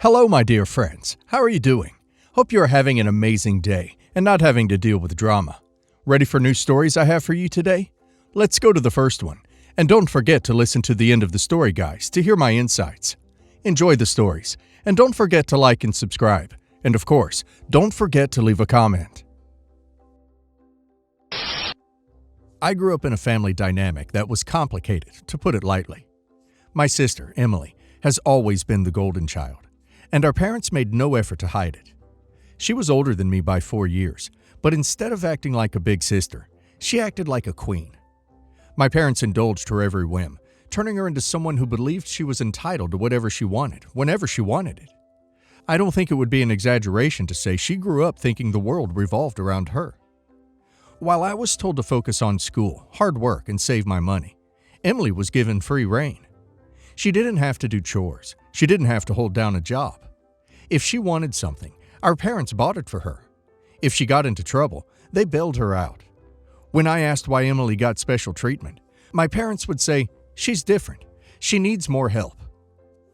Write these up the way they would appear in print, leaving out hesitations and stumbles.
Hello, my dear friends. How are you doing? Hope you are having an amazing day and not having to deal with drama. Ready for new stories I have for you today? Let's go to the first one. And don't forget to listen to the end of the story, guys, to hear my insights. Enjoy the stories, and don't forget to like and subscribe. And of course, don't forget to leave a comment. I grew up in a family dynamic that was complicated, to put it lightly. My sister, Emily, has always been the golden child, and our parents made no effort to hide it. She was older than me by 4 years, but instead of acting like a big sister, she acted like a queen. My parents indulged her every whim, turning her into someone who believed she was entitled to whatever she wanted, whenever she wanted it. I don't think it would be an exaggeration to say she grew up thinking the world revolved around her. While I was told to focus on school, hard work, and save my money, Emily was given free rein. She didn't have to do chores. She didn't have to hold down a job. If she wanted something, our parents bought it for her. If she got into trouble, they bailed her out. When I asked why Emily got special treatment, my parents would say, "She's different. She needs more help."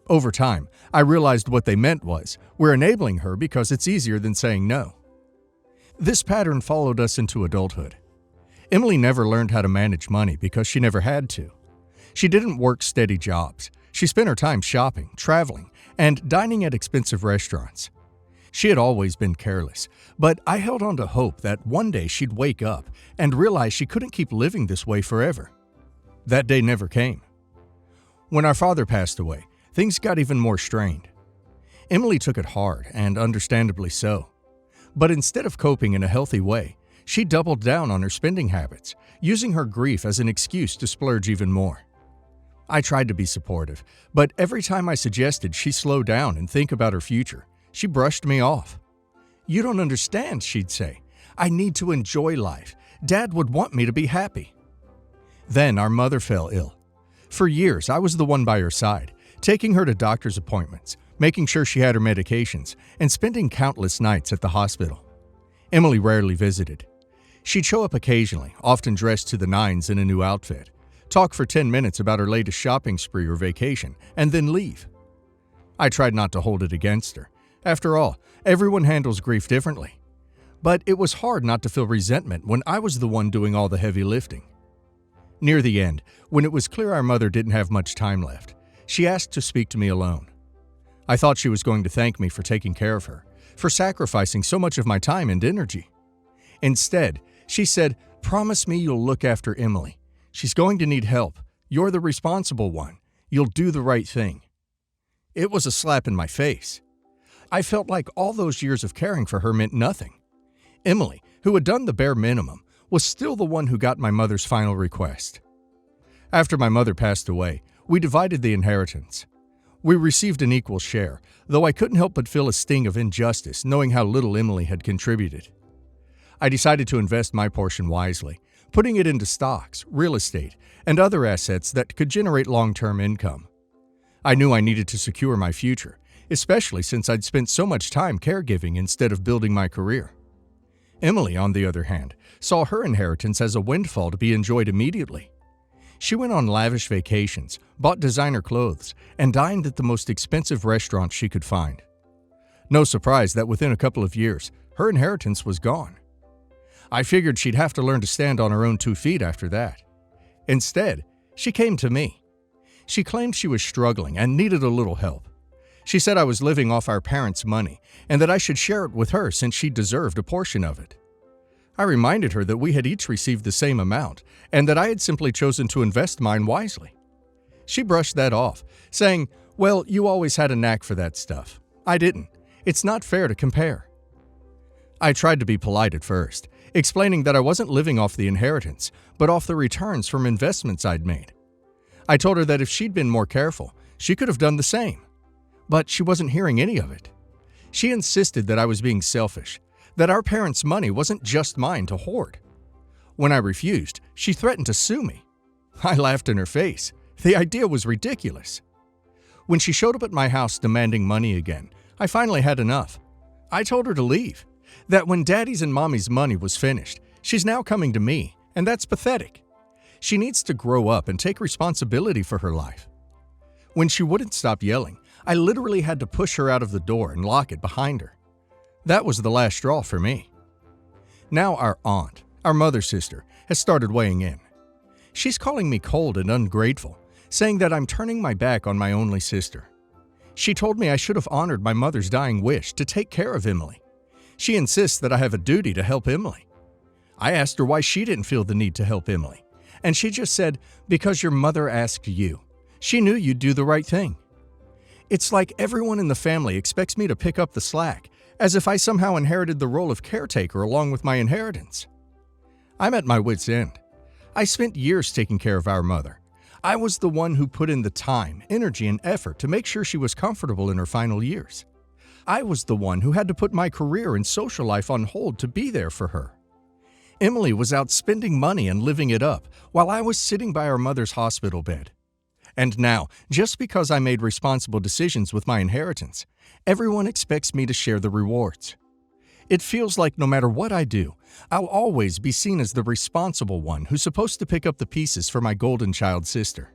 Over time, I realized what they meant was, we're enabling her because it's easier than saying no. This pattern followed us into adulthood. Emily never learned how to manage money because she never had to. She didn't work steady jobs. She spent her time shopping, traveling, and dining at expensive restaurants. She had always been careless, but I held on to hope that one day she'd wake up and realize she couldn't keep living this way forever. That day never came. When our father passed away, things got even more strained. Emily took it hard, and understandably so. But instead of coping in a healthy way, she doubled down on her spending habits, using her grief as an excuse to splurge even more. I tried to be supportive, but every time I suggested she slow down and think about her future, she brushed me off. "You don't understand," she'd say. "I need to enjoy life. Dad would want me to be happy." Then our mother fell ill. For years, I was the one by her side, taking her to doctor's appointments, making sure she had her medications, and spending countless nights at the hospital. Emily rarely visited. She'd show up occasionally, often dressed to the nines in a new outfit, talk for 10 minutes about her latest shopping spree or vacation, and then leave. I tried not to hold it against her. After all, everyone handles grief differently. But it was hard not to feel resentment when I was the one doing all the heavy lifting. Near the end, when it was clear our mother didn't have much time left, she asked to speak to me alone. I thought she was going to thank me for taking care of her, for sacrificing so much of my time and energy. Instead, she said, "Promise me you'll look after Emily. She's going to need help. You're the responsible one. You'll do the right thing." It was a slap in my face. I felt like all those years of caring for her meant nothing. Emily, who had done the bare minimum, was still the one who got my mother's final request. After my mother passed away, we divided the inheritance. We received an equal share, though I couldn't help but feel a sting of injustice knowing how little Emily had contributed. I decided to invest my portion wisely, putting it into stocks, real estate, and other assets that could generate long-term income. I knew I needed to secure my future, especially since I'd spent so much time caregiving instead of building my career. Emily, on the other hand, saw her inheritance as a windfall to be enjoyed immediately. She went on lavish vacations, bought designer clothes, and dined at the most expensive restaurants she could find. No surprise that within a couple of years, her inheritance was gone. I figured she'd have to learn to stand on her own 2 feet after that. Instead, she came to me. She claimed she was struggling and needed a little help. She said I was living off our parents' money and that I should share it with her since she deserved a portion of it. I reminded her that we had each received the same amount and that I had simply chosen to invest mine wisely. She brushed that off, saying, "Well, you always had a knack for that stuff. I didn't. It's not fair to compare." I tried to be polite at first, explaining that I wasn't living off the inheritance, but off the returns from investments I'd made. I told her that if she'd been more careful, she could have done the same. But she wasn't hearing any of it. She insisted that I was being selfish, that our parents' money wasn't just mine to hoard. When I refused, she threatened to sue me. I laughed in her face. The idea was ridiculous. When she showed up at my house demanding money again, I finally had enough. I told her to leave, that when Daddy's and Mommy's money was finished, she's now coming to me, and that's pathetic. She needs to grow up and take responsibility for her life. When she wouldn't stop yelling, I literally had to push her out of the door and lock it behind her. That was the last straw for me. Now our aunt, our mother's sister, has started weighing in. She's calling me cold and ungrateful, saying that I'm turning my back on my only sister. She told me I should have honored my mother's dying wish to take care of Emily. She insists that I have a duty to help Emily. I asked her why she didn't feel the need to help Emily, and she just said, because your mother asked you. She knew you'd do the right thing. It's like everyone in the family expects me to pick up the slack, as if I somehow inherited the role of caretaker along with my inheritance. I'm at my wit's end. I spent years taking care of our mother. I was the one who put in the time, energy, and effort to make sure she was comfortable in her final years. I was the one who had to put my career and social life on hold to be there for her. Emily was out spending money and living it up while I was sitting by our mother's hospital bed. And now, just because I made responsible decisions with my inheritance, everyone expects me to share the rewards. It feels like no matter what I do, I'll always be seen as the responsible one who's supposed to pick up the pieces for my golden child sister.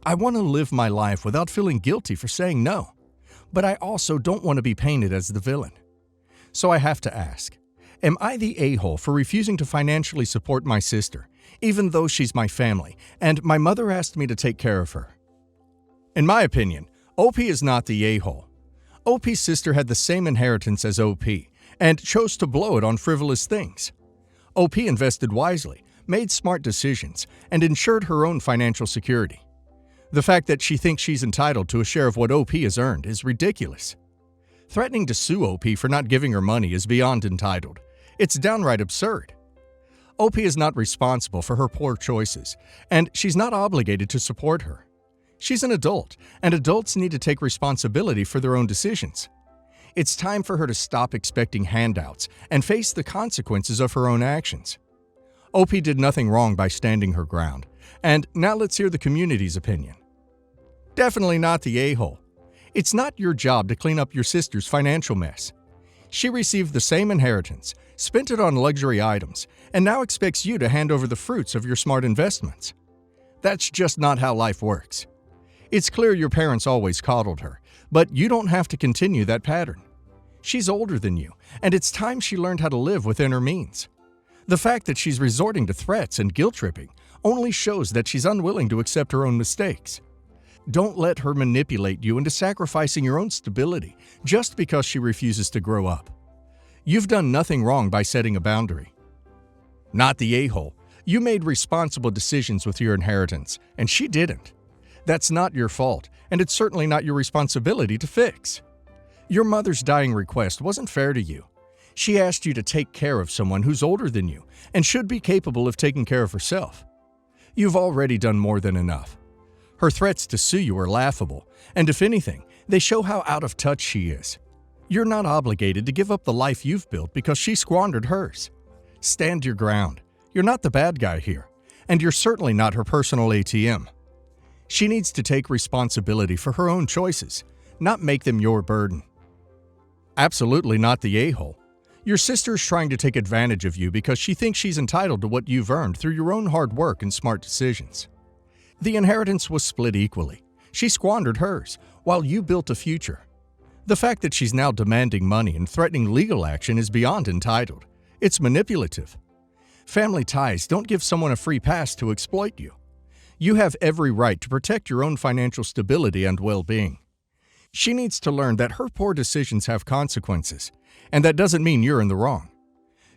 I want to live my life without feeling guilty for saying no, but I also don't want to be painted as the villain. So I have to ask, am I the a-hole for refusing to financially support my sister, even though she's my family, and my mother asked me to take care of her? In my opinion, OP is not the a-hole. OP's sister had the same inheritance as OP, and chose to blow it on frivolous things. OP invested wisely, made smart decisions, and ensured her own financial security. The fact that she thinks she's entitled to a share of what OP has earned is ridiculous. Threatening to sue OP for not giving her money is beyond entitled. It's downright absurd. OP is not responsible for her poor choices, and she's not obligated to support her. She's an adult, and adults need to take responsibility for their own decisions. It's time for her to stop expecting handouts and face the consequences of her own actions. OP did nothing wrong by standing her ground, and now let's hear the community's opinion. Definitely not the a-hole. It's not your job to clean up your sister's financial mess. She received the same inheritance, spent it on luxury items, and now expects you to hand over the fruits of your smart investments. That's just not how life works. It's clear your parents always coddled her, but you don't have to continue that pattern. She's older than you, and it's time she learned how to live within her means. The fact that she's resorting to threats and guilt-tripping only shows that she's unwilling to accept her own mistakes. Don't let her manipulate you into sacrificing your own stability just because she refuses to grow up. You've done nothing wrong by setting a boundary. Not the a-hole. You made responsible decisions with your inheritance, and she didn't. That's not your fault, and it's certainly not your responsibility to fix. Your mother's dying request wasn't fair to you. She asked you to take care of someone who's older than you and should be capable of taking care of herself. You've already done more than enough. Her threats to sue you are laughable, and if anything, they show how out of touch she is. You're not obligated to give up the life you've built because she squandered hers. Stand your ground. You're not the bad guy here, and you're certainly not her personal ATM. She needs to take responsibility for her own choices, not make them your burden. Absolutely not the a-hole. Your sister's trying to take advantage of you because she thinks she's entitled to what you've earned through your own hard work and smart decisions. The inheritance was split equally. She squandered hers, while you built a future. The fact that she's now demanding money and threatening legal action is beyond entitled. It's manipulative. Family ties don't give someone a free pass to exploit you. You have every right to protect your own financial stability and well-being. She needs to learn that her poor decisions have consequences, and that doesn't mean you're in the wrong.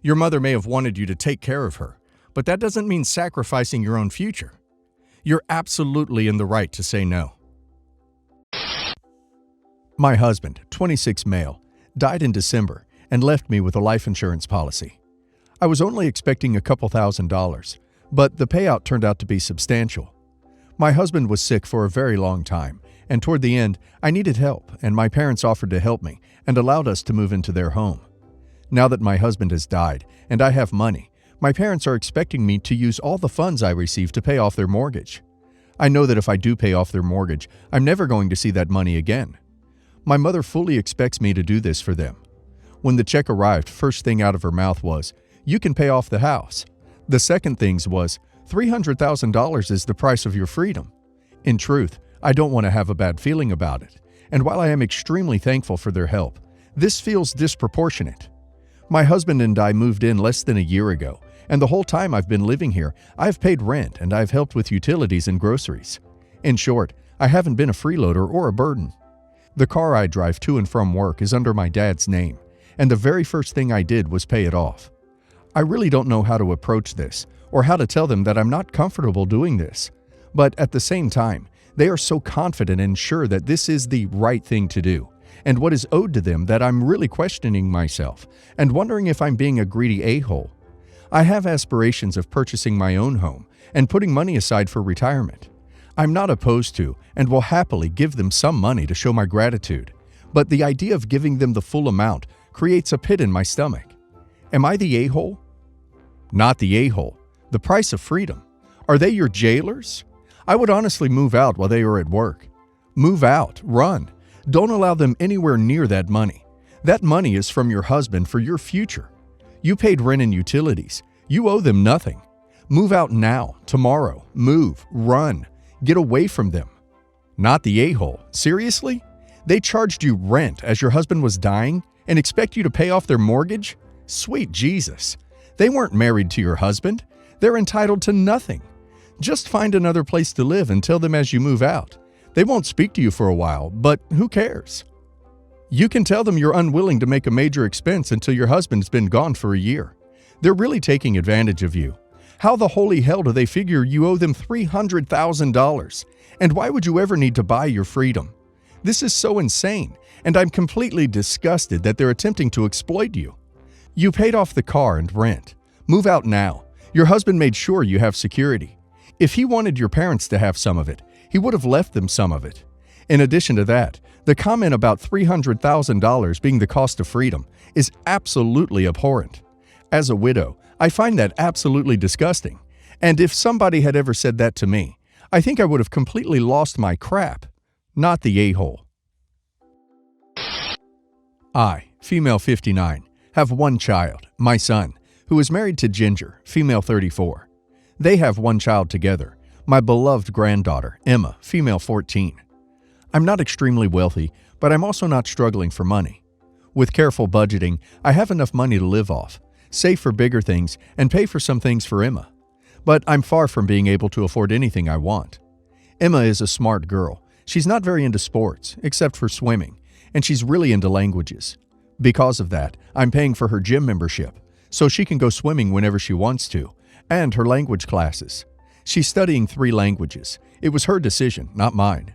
Your mother may have wanted you to take care of her, but that doesn't mean sacrificing your own future. You're absolutely in the right to say no. My husband, 26 male, died in December and left me with a life insurance policy. I was only expecting a couple $1,000s, but the payout turned out to be substantial. My husband was sick for a very long time, and toward the end, I needed help, and my parents offered to help me and allowed us to move into their home. Now that my husband has died and I have money, my parents are expecting me to use all the funds I receive to pay off their mortgage. I know that if I do pay off their mortgage, I'm never going to see that money again. My mother fully expects me to do this for them. When the check arrived, first thing out of her mouth was, "You can pay off the house." The second things was, $300,000 is the price of your freedom. In truth, I don't want to have a bad feeling about it, and while I am extremely thankful for their help, this feels disproportionate. My husband and I moved in less than a year ago, and the whole time I've been living here, I've paid rent and I've helped with utilities and groceries. In short, I haven't been a freeloader or a burden. The car I drive to and from work is under my dad's name, and the very first thing I did was pay it off. I really don't know how to approach this, or how to tell them that I'm not comfortable doing this. But at the same time, they are so confident and sure that this is the right thing to do, and what is owed to them, that I'm really questioning myself and wondering if I'm being a greedy a-hole. I have aspirations of purchasing my own home and putting money aside for retirement. I'm not opposed to and will happily give them some money to show my gratitude, but the idea of giving them the full amount creates a pit in my stomach. Am I the a-hole? Not the a-hole. The price of freedom. Are they your jailers? I would honestly move out while they are at work. Move out. Run. Don't allow them anywhere near that money. That money is from your husband for your future. You paid rent and utilities. You owe them nothing. Move out now, tomorrow. Move. Run. Get away from them. Not the a-hole. Seriously? They charged you rent as your husband was dying and expect you to pay off their mortgage? Sweet Jesus. They weren't married to your husband. They're entitled to nothing. Just find another place to live and tell them as you move out. They won't speak to you for a while, but who cares? You can tell them you're unwilling to make a major expense until your husband's been gone for a year. They're really taking advantage of you. How the holy hell do they figure you owe them $300,000? And why would you ever need to buy your freedom? This is so insane, and I'm completely disgusted that they're attempting to exploit you. You paid off the car and rent. Move out now. Your husband made sure you have security. If he wanted your parents to have some of it, he would have left them some of it. In addition to that, the comment about $300,000 being the cost of freedom is absolutely abhorrent. As a widow, I find that absolutely disgusting, and if somebody had ever said that to me, I think I would have completely lost my crap. Not the a-hole. I, female 59, have one child, my son, who is married to Ginger, female 34. They have one child together, my beloved granddaughter, Emma, female 14. I'm not extremely wealthy, but I'm also not struggling for money. With careful budgeting, I have enough money to live off, save for bigger things, and pay for some things for Emma. But I'm far from being able to afford anything I want. Emma is a smart girl. She's not very into sports, except for swimming, and she's really into languages. Because of that, I'm paying for her gym membership, so she can go swimming whenever she wants to, and her language classes. She's studying 3 languages. It was her decision, not mine.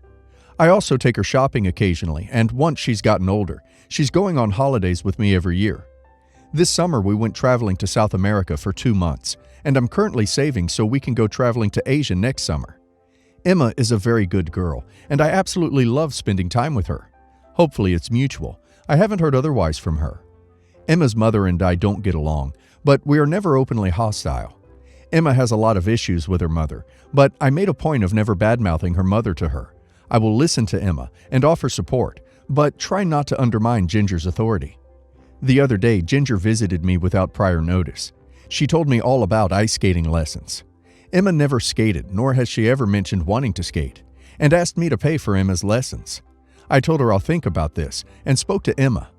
I also take her shopping occasionally, and once she's gotten older, she's going on holidays with me every year. This summer we went traveling to South America for 2 months, and I'm currently saving so we can go traveling to Asia next summer. Emma is a very good girl, and I absolutely love spending time with her. Hopefully it's mutual. I haven't heard otherwise from her. Emma's mother and I don't get along, but we are never openly hostile. Emma has a lot of issues with her mother, but I made a point of never badmouthing her mother to her. I will listen to Emma and offer support, but try not to undermine Ginger's authority. The other day, Ginger visited me without prior notice. She told me all about ice skating lessons. Emma never skated, nor has she ever mentioned wanting to skate, and asked me to pay for Emma's lessons. I told her I'll think about this, and spoke to Emma.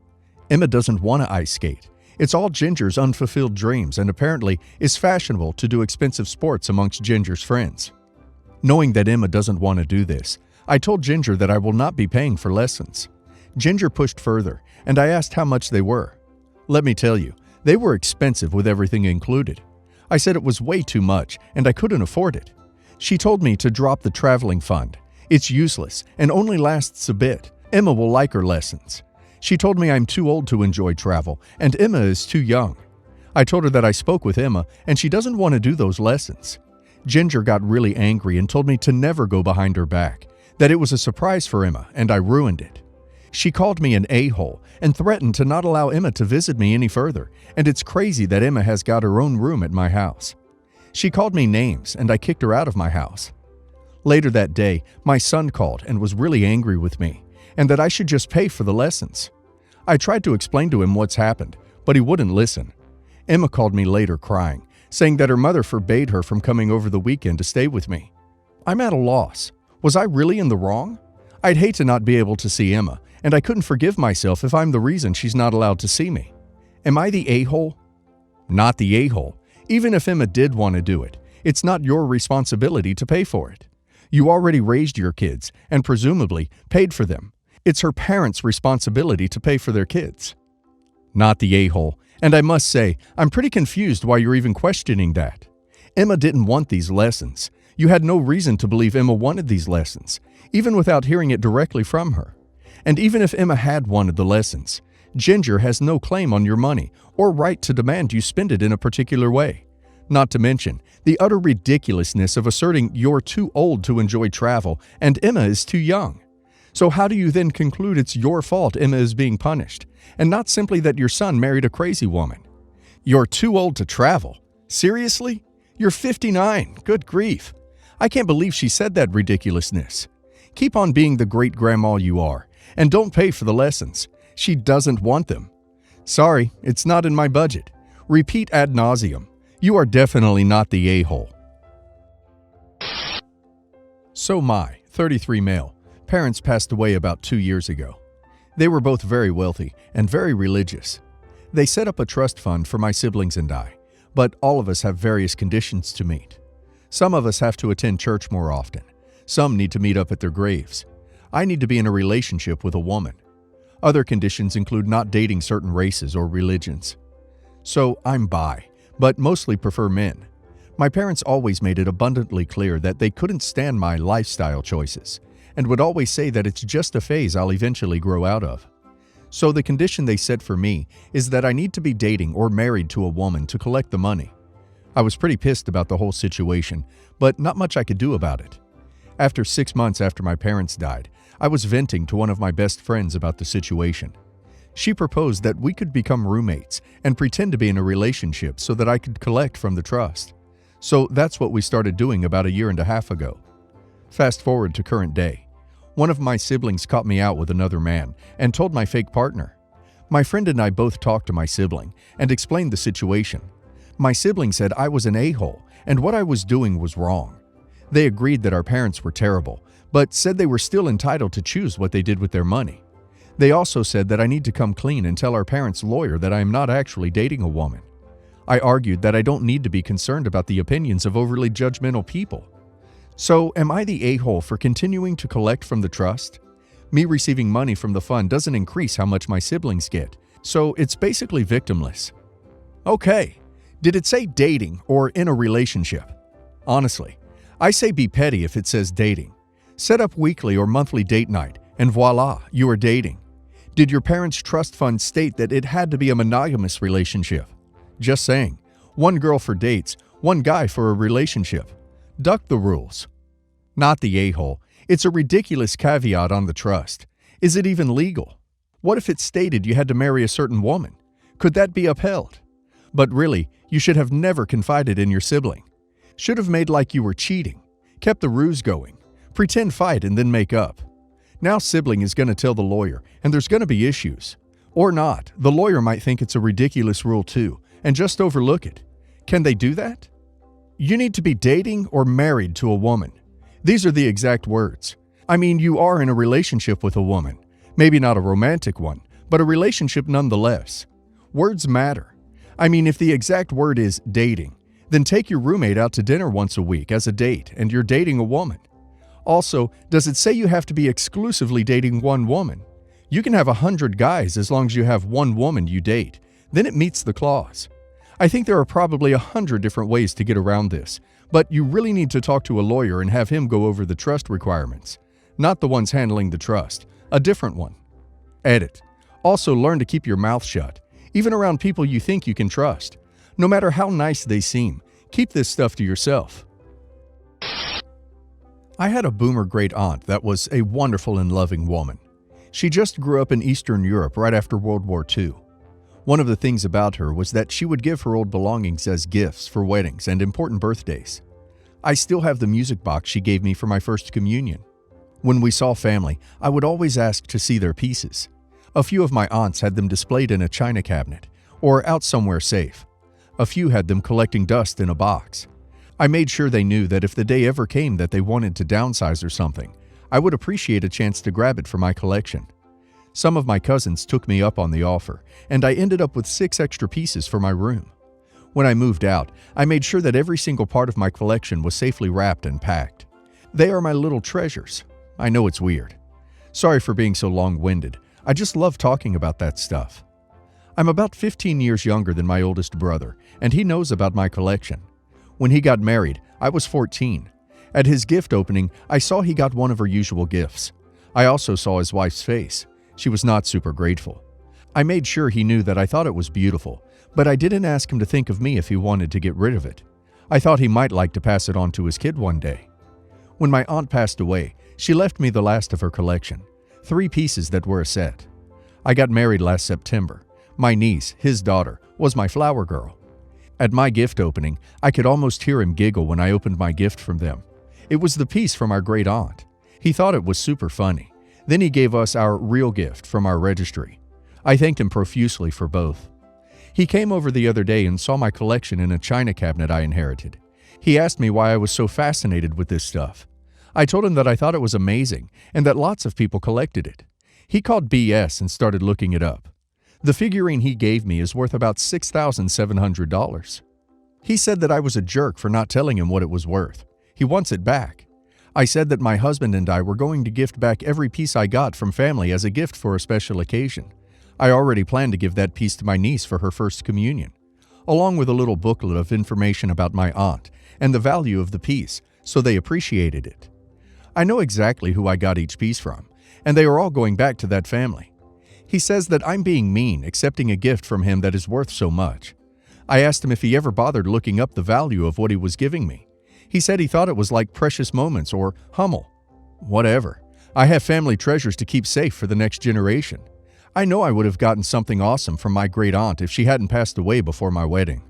Emma doesn't want to ice skate. It's all Ginger's unfulfilled dreams, and apparently is fashionable to do expensive sports amongst Ginger's friends. Knowing that Emma doesn't want to do this, I told Ginger that I will not be paying for lessons. Ginger pushed further, and I asked how much they were. Let me tell you, they were expensive with everything included. I said it was way too much, and I couldn't afford it. She told me to drop the traveling fund. It's useless and only lasts a bit. Emma will like her lessons. She told me I'm too old to enjoy travel, and Emma is too young. I told her that I spoke with Emma, and she doesn't want to do those lessons. Ginger got really angry and told me to never go behind her back, that it was a surprise for Emma, and I ruined it. She called me an a-hole and threatened to not allow Emma to visit me any further, and it's crazy that Emma has got her own room at my house. She called me names, and I kicked her out of my house. Later that day, my son called and was really angry with me, and that I should just pay for the lessons. I tried to explain to him what's happened, but he wouldn't listen. Emma called me later crying, saying that her mother forbade her from coming over the weekend to stay with me. I'm at a loss. Was I really in the wrong? I'd hate to not be able to see Emma, and I couldn't forgive myself if I'm the reason she's not allowed to see me. Am I the a-hole? Not the a-hole. Even if Emma did want to do it, it's not your responsibility to pay for it. You already raised your kids and presumably paid for them. It's her parents' responsibility to pay for their kids. Not the a-hole. And I must say, I'm pretty confused why you're even questioning that. Emma didn't want these lessons. You had no reason to believe Emma wanted these lessons, even without hearing it directly from her. And even if Emma had wanted the lessons, Ginger has no claim on your money or right to demand you spend it in a particular way. Not to mention the utter ridiculousness of asserting you're too old to enjoy travel and Emma is too young. So how do you then conclude it's your fault Emma is being punished, and not simply that your son married a crazy woman? You're too old to travel? Seriously? You're 59. Good grief. I can't believe she said that ridiculousness. Keep on being the great grandma you are, and don't pay for the lessons. She doesn't want them. Sorry, it's not in my budget. Repeat ad nauseum. You are definitely not the a-hole. So my 33 male parents passed away about 2 years ago. They were both very wealthy and very religious. They set up a trust fund for my siblings and I, but all of us have various conditions to meet. Some of us have to attend church more often. Some need to meet up at their graves. I need to be in a relationship with a woman. Other conditions include not dating certain races or religions. So I'm bi, but mostly prefer men. My parents always made it abundantly clear that they couldn't stand my lifestyle choices, and would always say that it's just a phase I'll eventually grow out of. So the condition they set for me is that I need to be dating or married to a woman to collect the money. I was pretty pissed about the whole situation, but not much I could do about it. After 6 months after my parents died, I was venting to one of my best friends about the situation. She proposed that we could become roommates and pretend to be in a relationship so that I could collect from the trust. So that's what we started doing about 1.5 years ago. Fast forward to current day. One of my siblings caught me out with another man and told my fake partner. My friend and I both talked to my sibling and explained the situation. My sibling said I was an a-hole and what I was doing was wrong. They agreed that our parents were terrible, but said they were still entitled to choose what they did with their money. They also said that I need to come clean and tell our parents' lawyer that I am not actually dating a woman. I argued that I don't need to be concerned about the opinions of overly judgmental people. So, am I the a-hole for continuing to collect from the trust? Me receiving money from the fund doesn't increase how much my siblings get, so it's basically victimless. Okay, did it say dating or in a relationship? Honestly, I say be petty if it says dating. Set up weekly or monthly date night, and voila, you are dating. Did your parents' trust fund state that it had to be a monogamous relationship? Just saying, one girl for dates, one guy for a relationship. Duck the rules. Not the a-hole. It's a ridiculous caveat on the trust. Is it even legal? What if it stated you had to marry a certain woman? Could that be upheld? But really, you should have never confided in your sibling. Should have made like you were cheating. Kept the ruse going. Pretend fight and then make up. Now sibling is going to tell the lawyer, and there's going to be issues. Or not. The lawyer might think it's a ridiculous rule too, and just overlook it. Can they do that? You need to be dating or married to a woman. These are the exact words. I mean, you are in a relationship with a woman. Maybe not a romantic one, but a relationship nonetheless. Words matter. I mean, if the exact word is dating, then take your roommate out to dinner once a week as a date and you're dating a woman. Also, does it say you have to be exclusively dating one woman? You can have 100 guys as long as you have one woman you date. Then it meets the clause. I think there are probably 100 different ways to get around this, but you really need to talk to a lawyer and have him go over the trust requirements. Not the ones handling the trust, a different one. Edit. Also learn to keep your mouth shut, even around people you think you can trust. No matter how nice they seem, keep this stuff to yourself. I had a boomer great-aunt that was a wonderful and loving woman. She just grew up in Eastern Europe right after World War II. One of the things about her was that she would give her old belongings as gifts for weddings and important birthdays. I still have the music box she gave me for my first communion. When we saw family, I would always ask to see their pieces. A few of my aunts had them displayed in a china cabinet or out somewhere safe. A few had them collecting dust in a box. I made sure they knew that if the day ever came that they wanted to downsize or something, I would appreciate a chance to grab it for my collection. Some of my cousins took me up on the offer, and I ended up with 6 extra pieces for my room. When I moved out, I made sure that every single part of my collection was safely wrapped and packed. They are my little treasures. I know it's weird. Sorry for being so long-winded. I just love talking about that stuff. I'm about 15 years younger than my oldest brother, and he knows about my collection. When he got married, I was 14. At his gift opening, I saw he got one of her usual gifts. I also saw his wife's face. She was not super grateful. I made sure he knew that I thought it was beautiful, but I didn't ask him to think of me if he wanted to get rid of it. I thought he might like to pass it on to his kid one day. When my aunt passed away, she left me the last of her collection, 3 pieces that were a set. I got married last September. My niece, his daughter, was my flower girl. At my gift opening, I could almost hear him giggle when I opened my gift from them. It was the piece from our great aunt. He thought it was super funny. Then he gave us our real gift from our registry. I thanked him profusely for both. He came over the other day and saw my collection in a china cabinet I inherited. He asked me why I was so fascinated with this stuff. I told him that I thought it was amazing and that lots of people collected it. He called BS and started looking it up. The figurine he gave me is worth about $6,700. He said that I was a jerk for not telling him what it was worth. He wants it back. I said that my husband and I were going to gift back every piece I got from family as a gift for a special occasion. I already planned to give that piece to my niece for her first communion, along with a little booklet of information about my aunt and the value of the piece, so they appreciated it. I know exactly who I got each piece from, and they are all going back to that family. He says that I'm being mean accepting a gift from him that is worth so much. I asked him if he ever bothered looking up the value of what he was giving me. He said he thought it was like Precious Moments or Hummel. Whatever. I have family treasures to keep safe for the next generation. I know I would have gotten something awesome from my great aunt if she hadn't passed away before my wedding.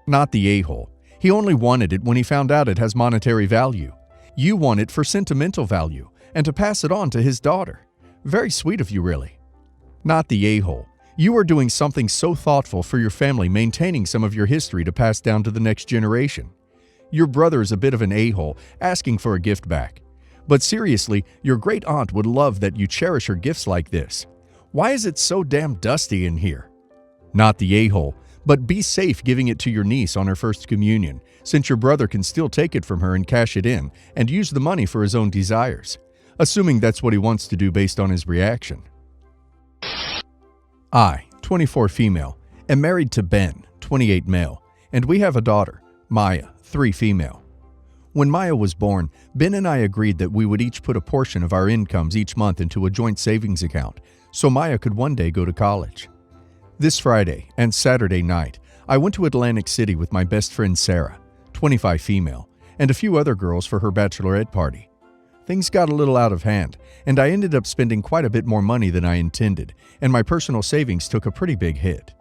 Not the a-hole. He only wanted it when he found out it has monetary value. You want it for sentimental value and to pass it on to his daughter. Very sweet of you, really. Not the a-hole. You are doing something so thoughtful for your family, maintaining some of your history to pass down to the next generation. Your brother is a bit of an a-hole, asking for a gift back. But seriously, your great aunt would love that you cherish her gifts like this. Why is it so damn dusty in here? Not the a-hole, but be safe giving it to your niece on her first communion, since your brother can still take it from her and cash it in and use the money for his own desires, assuming that's what he wants to do based on his reaction. I, 24 female, am married to Ben, 28 male, and we have a daughter, Maya, 3 female. When Maya was born, Ben and I agreed that we would each put a portion of our incomes each month into a joint savings account, so Maya could one day go to college. This Friday and Saturday night, I went to Atlantic City with my best friend Sarah, 25 female, and a few other girls for her bachelorette party. Things got a little out of hand, and I ended up spending quite a bit more money than I intended, and my personal savings took a pretty big hit.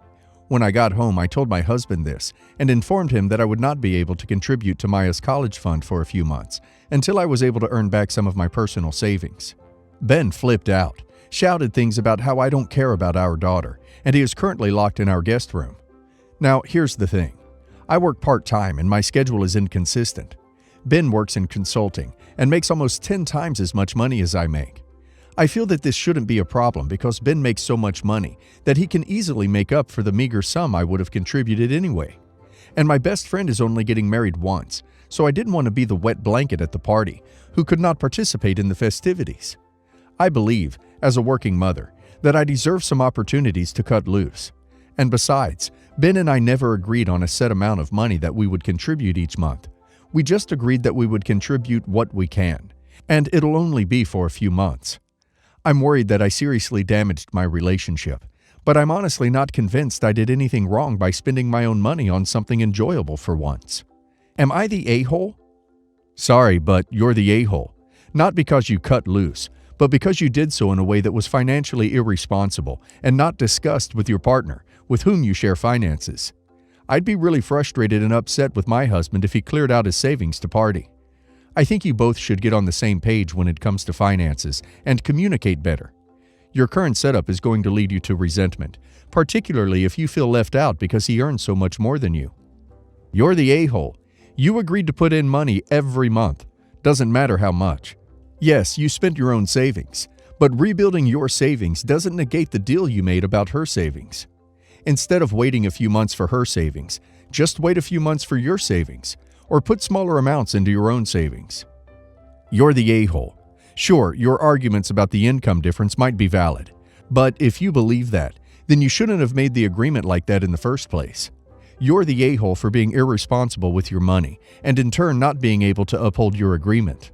When I got home, I told my husband this and informed him that I would not be able to contribute to Maya's college fund for a few months until I was able to earn back some of my personal savings. Ben flipped out, shouted things about how I don't care about our daughter, and he is currently locked in our guest room. Now, here's the thing. I work part-time and my schedule is inconsistent. Ben works in consulting and makes almost 10 times as much money as I make. I feel that this shouldn't be a problem because Ben makes so much money that he can easily make up for the meager sum I would have contributed anyway. And my best friend is only getting married once, so I didn't want to be the wet blanket at the party who could not participate in the festivities. I believe, as a working mother, that I deserve some opportunities to cut loose. And besides, Ben and I never agreed on a set amount of money that we would contribute each month. We just agreed that we would contribute what we can, and it'll only be for a few months. I'm worried that I seriously damaged my relationship, but I'm honestly not convinced I did anything wrong by spending my own money on something enjoyable for once. Am I the a-hole? Sorry, but you're the a-hole. Not because you cut loose, but because you did so in a way that was financially irresponsible and not discussed with your partner, with whom you share finances. I'd be really frustrated and upset with my husband if he cleared out his savings to party. I think you both should get on the same page when it comes to finances and communicate better. Your current setup is going to lead you to resentment, particularly if you feel left out because he earns so much more than you. You're the a-hole. You agreed to put in money every month. Doesn't matter how much. Yes, you spent your own savings, but rebuilding your savings doesn't negate the deal you made about her savings. Instead of waiting a few months for her savings, just wait a few months for your savings, or put smaller amounts into your own savings. You're the a-hole. Sure, your arguments about the income difference might be valid, but if you believe that, then you shouldn't have made the agreement like that in the first place. You're the a-hole for being irresponsible with your money and in turn not being able to uphold your agreement.